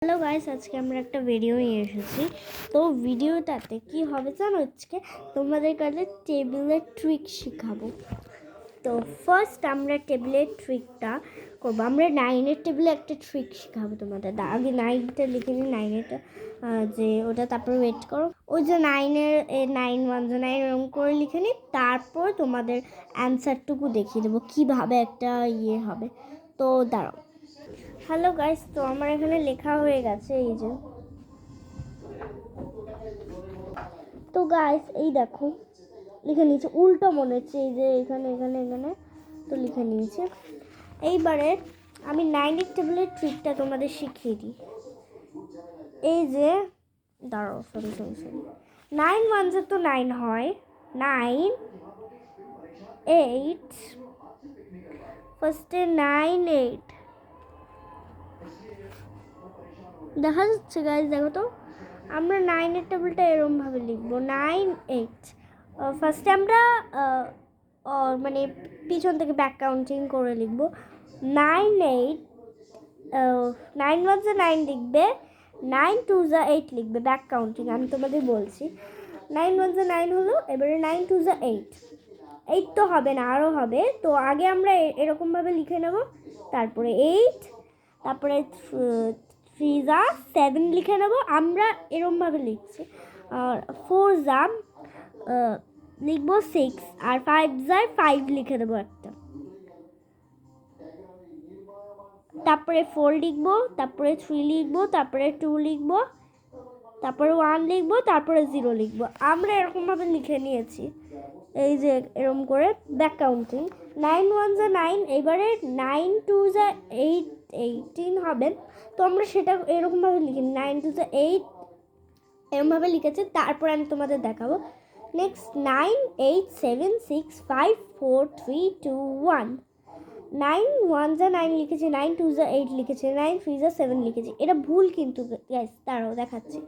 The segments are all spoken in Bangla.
হ্যালো গাইস, আজকে আমরা একটা ভিডিও নিয়ে এসেছি। তো ভিডিওটাতে কি হবে জানো, আজকে তোমাদের কাছে টেবিলের ট্রিক শেখাবো। তো ফার্স্ট আমরা টেবিলের ট্রিকটা করবো। আমরা 9-এর টেবিলে একটা ট্রিক শেখাবো তোমাদের। আগে 9টা লিখে নিই, 9-এটা যে ওটা, তারপর ওয়েট করো, ওই যে 9-এর 9 1 এরকম করে লিখে নিই। তারপর তোমাদের অ্যান্সারটুকু দেখিয়ে দেবো কীভাবে একটা হবে। তো দাঁড়াও। হ্যালো গাইস, তো আমার এখানে লেখা হয়ে গেছে, এই যে। তো গাইস এই দেখো লিখে নিয়েছে, উল্টো মনে হচ্ছে, এই যে এখানে এখানে এখানে তো লিখে নিয়েছে। এইবারে আমি 9-এর টেবিলের ট্রিকটা তোমাদের শিখিয়ে দিই। এই যে দাঁড়াও, সরি 9 1 তো 9 হয়, 9 8 ফার্স্টে 9 8 দেখা যাচ্ছে গাইস, দেখো তো। আমরা 9-এর টেবিলটা এরমভাবে লিখবো, 9 8। ফার্স্টে আমরা মানে পিছন থেকে ব্যাক কাউন্টিং করে লিখবো। 9 8 9 1 9 লিখবে, 9 2 8 লিখবে, ব্যাক কাউন্টিং আমি তোমাদের বলছি। 9 1 9 হলো, এবারে 9 2 8। 8 তো হবে না, আরও হবে। তো আগে আমরা এরকমভাবে লিখে নেব, তারপরে 8, তারপরে 3 7 লিখে নেব। আমরা এরমভাবে লিখছি। আর 4 লিখবো 6, আর 5 5 লিখে দেবো একটা। তারপরে 4 লিখবো, তারপরে 3 লিখবো, তারপরে 2 লিখবো, তারপরে 1 লিখবো, তারপরে 0 লিখবো। আমরা এরকমভাবে লিখে নিয়েছি, এই যে এরকম করে ব্যাক কাউন্টিং। 9 1 9, এবারে 9 2 8 18 হবে। তো আমরা সেটা এরকমভাবে লিখি, 9 2 8 এরকমভাবে লিখেছি। তারপর আমি তোমাদের দেখাবো। নেক্সট 9 8 7 6 5 4 3 2 1। 9 1 9 লিখেছি, 9 2 8 লিখেছি, 9 3 7 লিখেছি। এটা ভুল কিন্তু গাইস, তারাও দেখাচ্ছি।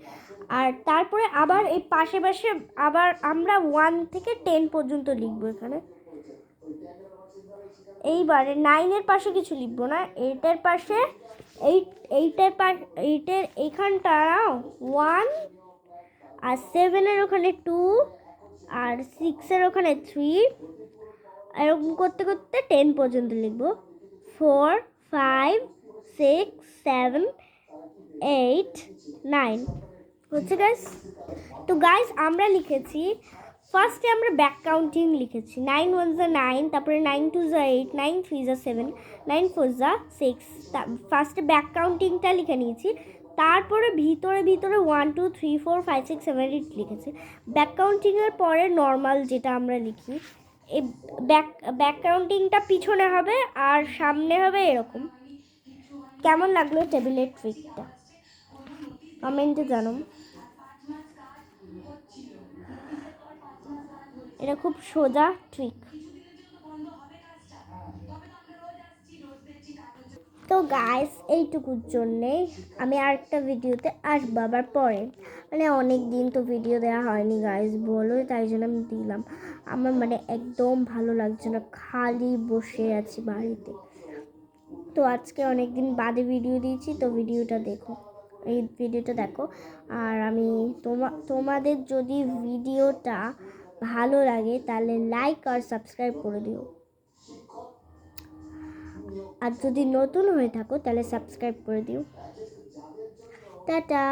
আর তারপরে আবার এই পাশে পাশে আবার আমরা 1 থেকে 10 পর্যন্ত লিখবো এখানে। এইবারে 9-এর পাশে কিছু লিখবো না, 8-এর পাশে 8-এর এইখানটা 1, আর 7-এর ওখানে 2, আর 6-এর ওখানে 3, এরকম করতে করতে 10 পর্যন্ত লিখবো। 4 5 6 7 8 9 হচ্ছে গাইস। তো গাইস আমরা লিখেছি, ফার্স্টে আমরা ব্যাক কাউন্টিং লিখেছি। 9 1 9, তারপরে 9 2 8, 9 3 7, 9 4 6। ফার্স্টে ব্যাক কাউন্টিংটা লিখে নিয়েছি। তারপরে ভিতরে ভিতরে 1 2 3 4 5 6 7 8 লিখেছি। ব্যাক কাউন্টিংয়ের পরে নর্মাল যেটা আমরা লিখি, এই ব্যাক কাউন্টিংটা পিছনে হবে আর সামনে হবে এরকম। কেমন লাগলো টেবিলের ট্রিকটা কমেন্টে জানাও। এটা খুব সোজা ট্রিক। তো গাইস এইটুকুর জন্যে আমি আরেকটা ভিডিওতে আসবো আবার পরে। মানে অনেক দিন তো ভিডিও দেওয়া হয়নি গাইস, বলো, তাই জন্য আমি দিলাম। আমার মানে একদম ভালো লাগছে না, খালি বসে আছি বাড়িতে। তো আজকে অনেক দিন বাদে ভিডিও দিয়েছি, তো ভিডিওটা দেখো, এই ভিডিওটা দেখো। আর আমি তোমাদের যদি ভিডিওটা ভালো লাগে তাহলে লাইক আর সাবস্ক্রাইব করে দিও। আর যদি নতুন হয়ে থাকো তাহলে সাবস্ক্রাইব করে দিও। টাটা।